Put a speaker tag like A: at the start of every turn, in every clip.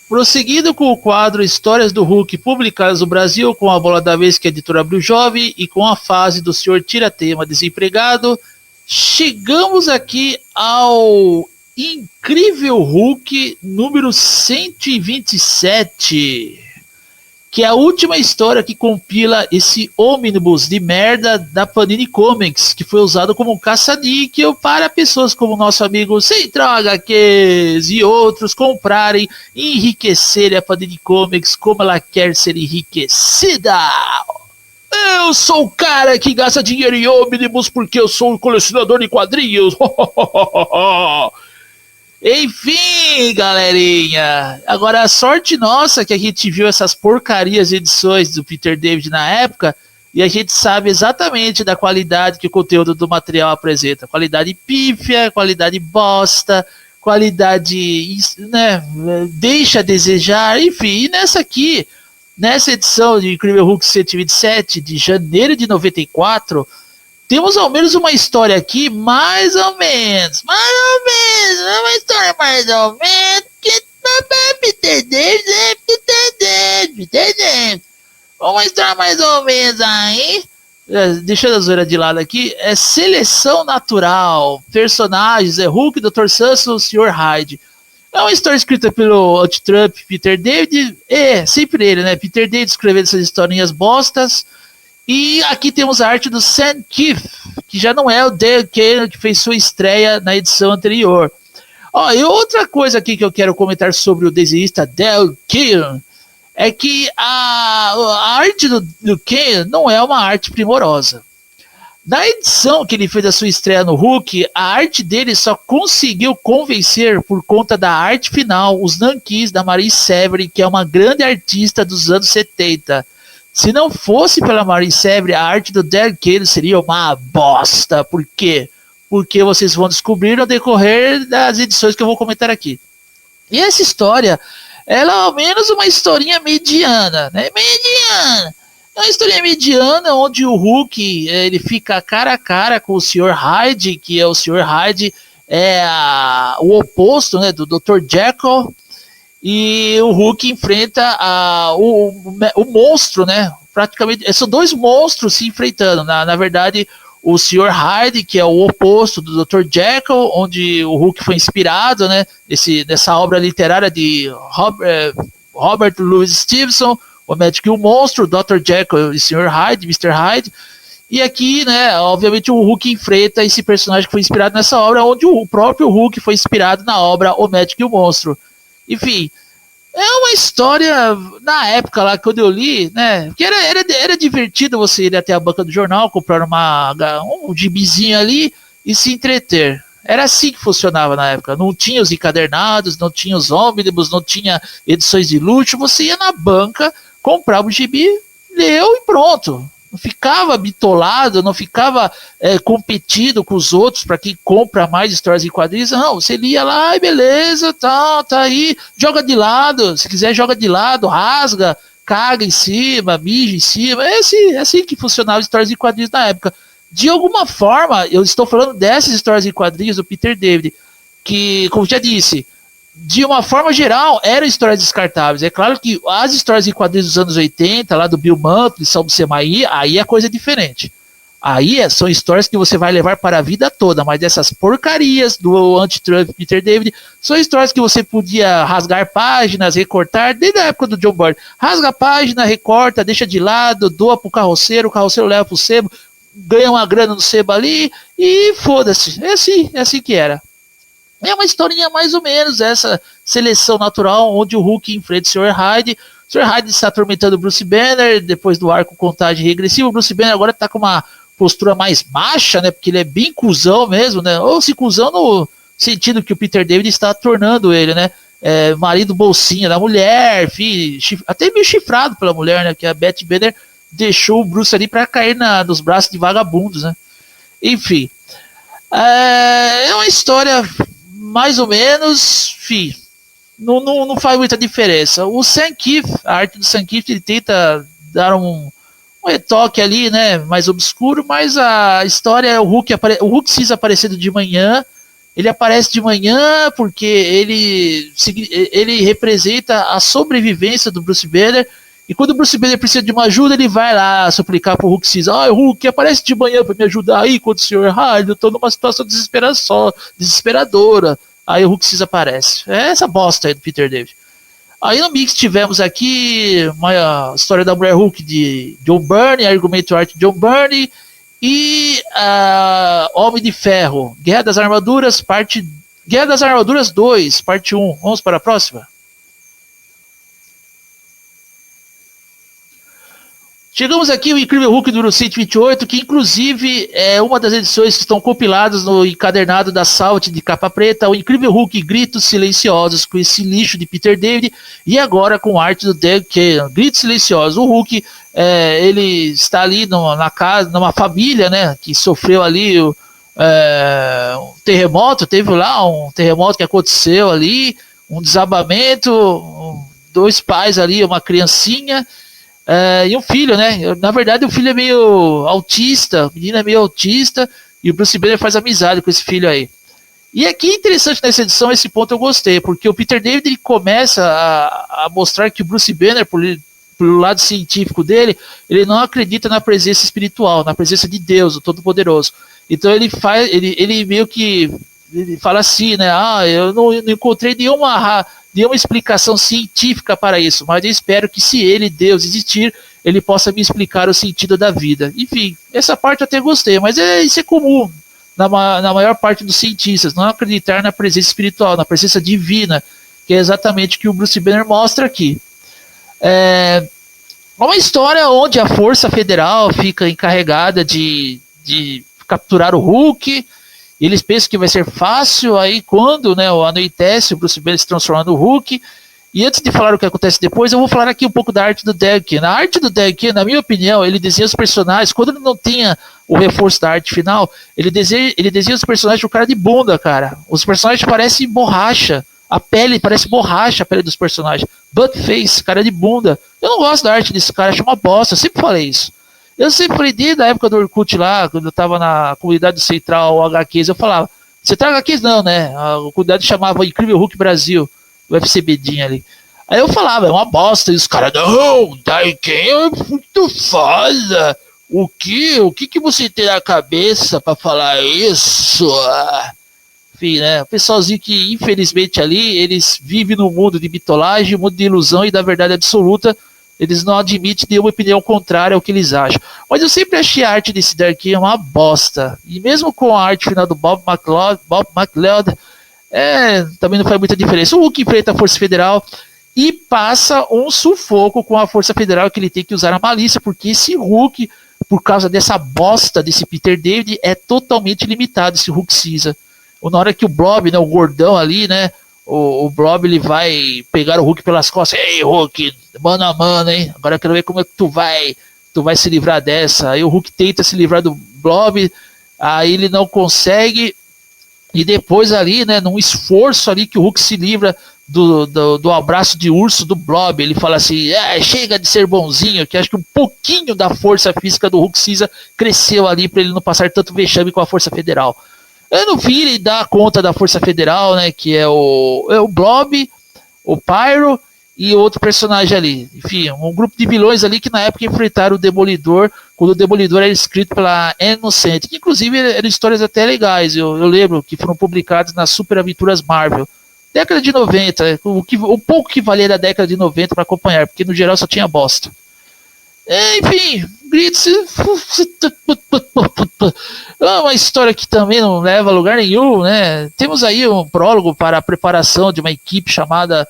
A: Prosseguindo com o quadro Histórias do Hulk publicadas no Brasil com a bola da vez que é a editora Abril Jovem e com a fase do senhor Tiratema desempregado, chegamos aqui ao Incrível Hulk número 127, que é a última história que compila esse ônibus de merda da Panini Comics, que foi usado como caça-níquel para pessoas como nosso amigo Central HQs e outros comprarem e enriquecerem a Panini Comics como ela quer ser enriquecida. Eu sou o cara que gasta dinheiro em ônibus porque eu sou um colecionador de quadrinhos. Enfim, galerinha, agora a sorte nossa que a gente viu essas porcarias de edições do Peter David na época e a gente sabe exatamente da qualidade que o conteúdo do material apresenta. Qualidade pífia, qualidade bosta, qualidade, né, deixa a desejar, enfim. E nessa edição de Incrível Hulk 127 de janeiro de 94, temos ao menos uma história aqui, mais ou menos, uma história mais ou menos, que Peter David, uma história mais ou menos aí, deixando a zoeira de lado aqui, é seleção natural, personagens, é Hulk, Dr. Samson, o Sr. Hyde. É uma história escrita pelo anti-Trump Peter David, sempre ele, né, Peter David escrevendo essas historinhas bostas. E aqui temos a arte do Sam Keith, que já não é o Dale Kaner que fez sua estreia na edição anterior. E outra coisa aqui que eu quero comentar sobre o desenhista Dale Kaner é que a arte do Kaner não é uma arte primorosa. Na edição que ele fez a sua estreia no Hulk, a arte dele só conseguiu convencer por conta da arte final, os nanquins da Marie Severin, que é uma grande artista dos anos 70. Se não fosse pela Marie Severin, a arte do Dale Kaner seria uma bosta. Por quê? Porque vocês vão descobrir no decorrer das edições que eu vou comentar aqui. E essa história, ela é ao menos uma historinha mediana, né? Mediana. É uma historinha mediana onde o Hulk ele fica cara a cara com o Sr. Hyde, que é o Sr. Hyde o oposto, né, do Dr. Jekyll. E o Hulk enfrenta o monstro, né? Praticamente, são dois monstros se enfrentando. Na verdade, o Sr. Hyde, que é o oposto do Dr. Jekyll, onde o Hulk foi inspirado, né? Nessa obra literária de Robert Louis Stevenson, o médico e o monstro, Dr. Jekyll e o Sr. Hyde, Mr. Hyde. E aqui, né, obviamente o Hulk enfrenta esse personagem que foi inspirado nessa obra, onde o próprio Hulk foi inspirado na obra O Médico e o Monstro. Enfim, é uma história, na época lá, quando eu li, né, que era divertido você ir até a banca do jornal, comprar um gibizinho ali e se entreter. Era assim que funcionava na época. Não tinha os encadernados, não tinha os ônibus, não tinha edições de luxo. Você ia na banca, comprava o gibi, leu e pronto. Não ficava bitolado, não ficava competindo com os outros para quem compra mais histórias em quadrinhos. Não, você lia lá e beleza, tá aí, joga de lado, se quiser joga de lado, rasga, caga em cima, mija em cima. É assim que funcionava as histórias em quadrinhos na época. De alguma forma, eu estou falando dessas histórias em quadrinhos do Peter David, que, como já disse, de uma forma geral, eram histórias descartáveis. É claro que as histórias em quadrinhos dos anos 80, lá do Bill Mantlo, Sal Buscema, aí é coisa diferente. Aí são histórias que você vai levar para a vida toda, mas dessas porcarias do anti-Trump Peter David, são histórias que você podia rasgar páginas, recortar, desde a época do John Byrne. Rasga a página, recorta, deixa de lado, doa pro carroceiro, o carroceiro leva pro sebo, ganha uma grana no sebo ali, e foda-se. É assim que era. É uma historinha mais ou menos, essa seleção natural, onde o Hulk enfrenta o Sr. Hyde. O Sr. Hyde está atormentando o Bruce Banner, depois do arco contagem regressiva. O Bruce Banner agora está com uma postura mais baixa, né, porque ele é bem cuzão mesmo, né, ou se cuzão no sentido que o Peter David está tornando ele, né, marido bolsinha da mulher, filho, até meio chifrado pela mulher, né, que a Beth Banner deixou o Bruce ali para cair nos braços de vagabundos, né. Enfim, é uma história mais ou menos, não faz muita diferença. O Sam Keith, a arte do Sam Keith, ele tenta dar um retoque ali, né, mais obscuro, mas a história é o Hulk precisa aparecendo de manhã, ele aparece de manhã porque ele representa a sobrevivência do Bruce Banner. E quando o Bruce Banner precisa de uma ajuda, ele vai lá suplicar pro Hulk Cinza. Ah, Hulk, aparece de manhã pra me ajudar aí contra o Sr. Hyde. Eu tô numa situação desesperadora. Aí o Hulk Cinza aparece. É essa bosta aí do Peter David. Aí no Mix tivemos aqui uma história da Mulher Hulk de John Byrne, argumento arte de John Byrne. E Homem de Ferro, Guerra das Armaduras 2, parte 1. Vamos para a próxima? Chegamos aqui ao Incrível Hulk número 128, que inclusive é uma das edições que estão compiladas no encadernado da Salt de capa preta, o Incrível Hulk Gritos Silenciosos, com esse lixo de Peter David, e agora com arte do Doug Cain. Gritos Silenciosos. O Hulk, ele está ali na casa, numa família, né, que sofreu ali um terremoto, teve lá um terremoto que aconteceu ali, um desabamento, dois pais ali, uma criancinha, e um filho, né? Na verdade, o filho é meio autista, a menina é meio autista, e o Bruce Banner faz amizade com esse filho aí. E aqui interessante nessa edição, esse ponto eu gostei, porque o Peter David ele começa a mostrar que o Bruce Banner, pelo lado científico dele, ele não acredita na presença espiritual, na presença de Deus, o Todo-Poderoso. Então ele meio que ele fala assim, né? Eu não encontrei nenhuma explicação científica para isso, mas eu espero que se ele, Deus, existir, ele possa me explicar o sentido da vida. Enfim, essa parte eu até gostei, mas isso é comum na maior parte dos cientistas, não acreditar na presença espiritual, na presença divina, que é exatamente o que o Bruce Banner mostra aqui. É uma história onde a Força Federal fica encarregada de capturar o Hulk. Eles pensam que vai ser fácil, aí quando, né, anoitece, o Bruce Banner se transforma no Hulk. E antes de falar o que acontece depois, eu vou falar aqui um pouco da arte do Doug Cain. A arte do Doug Cain, na minha opinião, ele desenha os personagens, quando ele não tinha o reforço da arte final, ele desenha os personagens com cara de bunda, cara. Os personagens parecem borracha, a pele parece borracha, a pele dos personagens. Butt face, cara de bunda. Eu não gosto da arte desse cara, acho uma bosta, eu sempre falei isso. Eu sempre falei, desde a época do Orkut lá, quando eu tava na comunidade central HQs, eu falava, Central HQs não, né? A comunidade chamava Incrível Hulk Brasil, o FCBdinho ali. Aí eu falava, é uma bosta, e os caras, não, Daiken é muito foda. O que você tem na cabeça pra falar isso? Enfim, né? O pessoalzinho que, infelizmente, ali, eles vivem no mundo de mitolagem, mundo de ilusão e da verdade absoluta. Eles não admitem nenhuma opinião contrária ao que eles acham. Mas eu sempre achei a arte desse Dark uma bosta. E mesmo com a arte final do Bob McLeod, também não faz muita diferença. O Hulk enfrenta a Força Federal e passa um sufoco com a Força Federal, que ele tem que usar a malícia, porque esse Hulk, por causa dessa bosta desse Peter David, é totalmente limitado, esse Hulk cinza. Na hora que o Blob, né, o gordão ali, né, o Blob, ele vai pegar o Hulk pelas costas. Ei, Hulk, mano a mano, hein? Agora eu quero ver como é que tu vai se livrar dessa. Aí o Hulk tenta se livrar do Blob, aí ele não consegue, e depois ali, né, num esforço ali que o Hulk se livra do abraço de urso do Blob, ele fala assim, chega de ser bonzinho, que acho que um pouquinho da força física do Hulk cinza cresceu ali para ele não passar tanto vexame com a Força Federal. No fim, ele dá conta da Força Federal, né, que é o Blob, o Pyro e outro personagem ali. Enfim, um grupo de vilões ali que na época enfrentaram o Demolidor, quando o Demolidor era escrito pela Innocent, que inclusive eram histórias até legais, eu lembro que foram publicadas nas Super Aventuras Marvel. Década de 90, o pouco que valia da década de 90 para acompanhar, porque no geral só tinha bosta. Enfim, Gritos é uma história que também não leva a lugar nenhum, né? Temos aí um prólogo para a preparação de uma equipe chamada,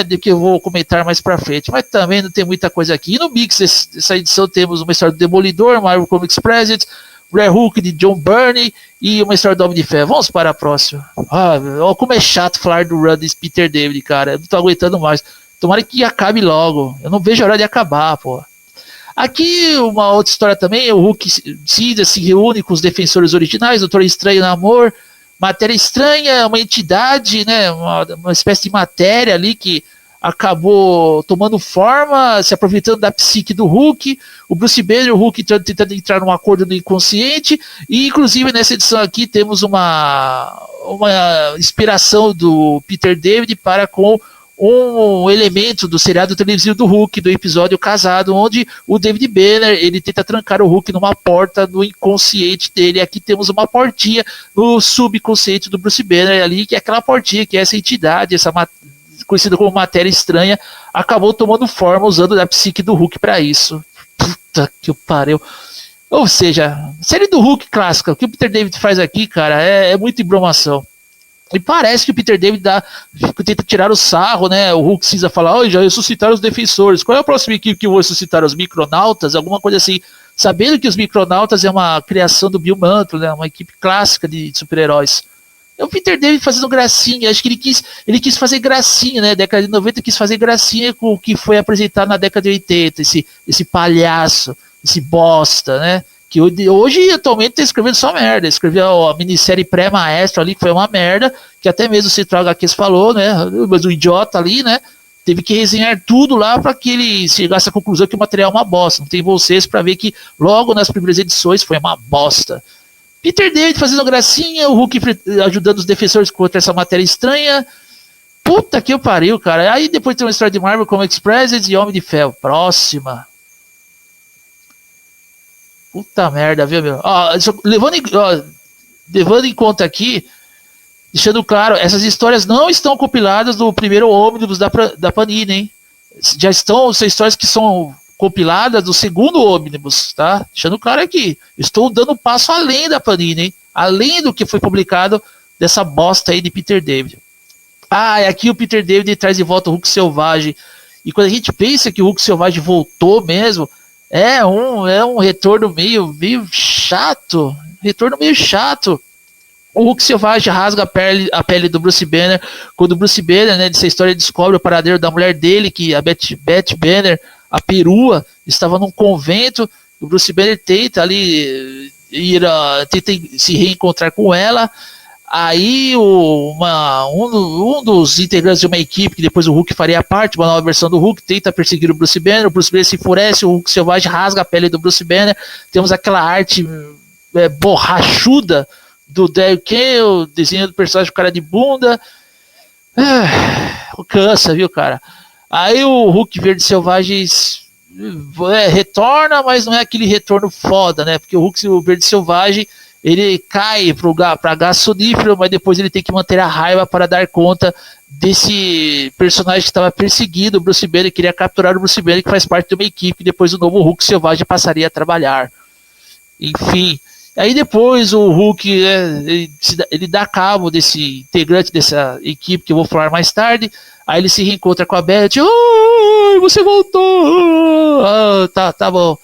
A: de que eu vou comentar mais pra frente, mas também não tem muita coisa aqui. E no Mix dessa edição temos uma história do Demolidor, Marvel Comics Presents, Rare Hulk de John Byrne e uma história do Homem de Ferro. Vamos para a próxima. Olha como é chato falar do run desse Peter David, cara. Eu não tô aguentando mais. Tomara que acabe logo. Eu não vejo a hora de acabar, pô. Aqui uma outra história também, o Hulk cinza se reúne com os defensores originais, Doutor Estranho Namor, Matéria Estranha, uma entidade, né, uma espécie de matéria ali que acabou tomando forma, se aproveitando da psique do Hulk, o Bruce Banner e o Hulk tentando entrar num acordo no inconsciente, e inclusive nessa edição aqui temos uma inspiração do Peter David para com um elemento do seriado televisivo do Hulk, do episódio Casado, onde o David Banner, ele tenta trancar o Hulk numa porta no inconsciente dele. Aqui temos uma portinha no subconsciente do Bruce Banner ali, que é aquela portinha que essa entidade, conhecida como matéria estranha, acabou tomando forma usando a psique do Hulk para isso. Puta que pariu. Ou seja, série do Hulk clássica, o que o Peter David faz aqui, cara, é muita embromação. E parece que o Peter David tenta tirar o sarro, né? O Hulk precisa falar, oh, já ressuscitaram os defensores. Qual é a próxima equipe que eu vou ressuscitar? Os Micronautas? Alguma coisa assim. Sabendo que os Micronautas é uma criação do Bill Mantlo, né? Uma equipe clássica de super-heróis. É o Peter David fazendo gracinha. Acho que ele quis fazer gracinha, né? Década de 90 quis fazer gracinha com o que foi apresentado na década de 80. Esse palhaço, esse bosta, né? Que hoje, atualmente, está escrevendo só merda. Escreveu a minissérie pré-maestro ali, que foi uma merda, que até mesmo o Central HQs falou, né? Mas o idiota ali, né? Teve que resenhar tudo lá para que ele chegasse à conclusão que o material é uma bosta. Não tem vocês para ver que logo nas primeiras edições foi uma bosta. Peter David fazendo gracinha, o Hulk ajudando os defensores contra essa matéria estranha. Puta que pariu, cara. Aí depois tem uma história de Marvel como Express e Homem de Ferro. Próxima. Puta merda, viu, meu? Ó, levando em conta aqui, deixando claro, essas histórias não estão compiladas do primeiro ônibus da Panini, hein? São histórias que são compiladas do segundo ônibus, tá? Deixando claro aqui. Estou dando um passo além da Panini, hein? Além do que foi publicado dessa bosta aí de Peter David. Ah, e aqui o Peter David traz de volta o Hulk Selvagem. E quando a gente pensa que o Hulk Selvagem voltou mesmo, é um retorno meio chato. Retorno meio chato. O Hulk Selvagem rasga a pele do Bruce Banner. Quando o Bruce Banner, né, dessa história, descobre o paradeiro da mulher dele, que a Beth Banner, a perua, estava num convento. O Bruce Banner tenta ali tenta se reencontrar com ela. Aí um dos integrantes de uma equipe, que depois o Hulk faria parte, uma nova versão do Hulk, tenta perseguir o Bruce Banner se enfurece, o Hulk Selvagem rasga a pele do Bruce Banner. Temos aquela arte borrachuda do Derek Kane, o desenho do personagem com cara de bunda. Cansa, viu, cara? Aí o Hulk Verde Selvagem retorna, mas não é aquele retorno foda, né? Porque o Hulk Verde Selvagem, ele cai para gás sonífero, mas depois ele tem que manter a raiva para dar conta desse personagem que estava perseguindo o Bruce Banner, queria capturar o Bruce Banner, que faz parte de uma equipe que depois o novo Hulk Selvagem passaria a trabalhar. Enfim, aí depois o Hulk ele dá cabo desse integrante dessa equipe, que eu vou falar mais tarde. Aí ele se reencontra com a Beth. Oh, você voltou! Tá bom.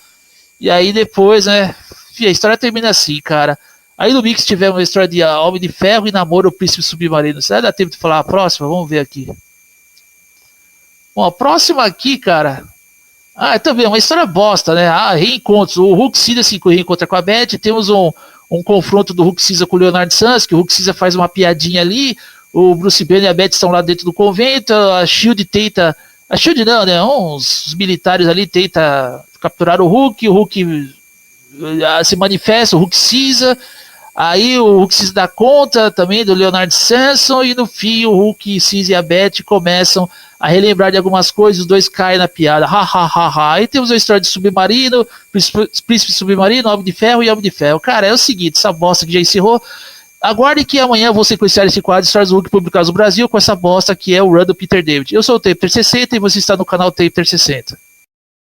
A: E aí depois, né? A história termina assim, cara. Aí no Mix tivemos uma história de Homem de Ferro e namoro o Príncipe Submarino. Será que dá tempo de falar a próxima? Vamos ver aqui. Bom, a próxima aqui, cara. Também uma história bosta, né? Reencontros. O Hulk Cinza se reencontra com a Beth. Temos um confronto do Hulk Cinza com o Leonard Sanz, que o Hulk Cinza faz uma piadinha ali. O Bruce Banner e a Beth estão lá dentro do convento. A Shield tenta. A Shield não, né? Uns militares ali tentam capturar o Hulk. O Hulk se manifesta, o Hulk Cinza. Aí o Hulk Cinza dá conta também do Leonard Samson. E no fim o Hulk Cinza e a Beth começam a relembrar de algumas coisas. Os dois caem na piada. Aí temos a história de Submarino, Príncipe Submarino, Homem de Ferro e Homem de Ferro. Cara, é o seguinte, essa bosta que já encerrou. Aguarde que amanhã eu vou sequenciar esse quadro de histórias do Hulk publicados no Brasil com essa bosta que é o run do Peter David. Eu sou o Taper 60 e você está no canal Taper 60.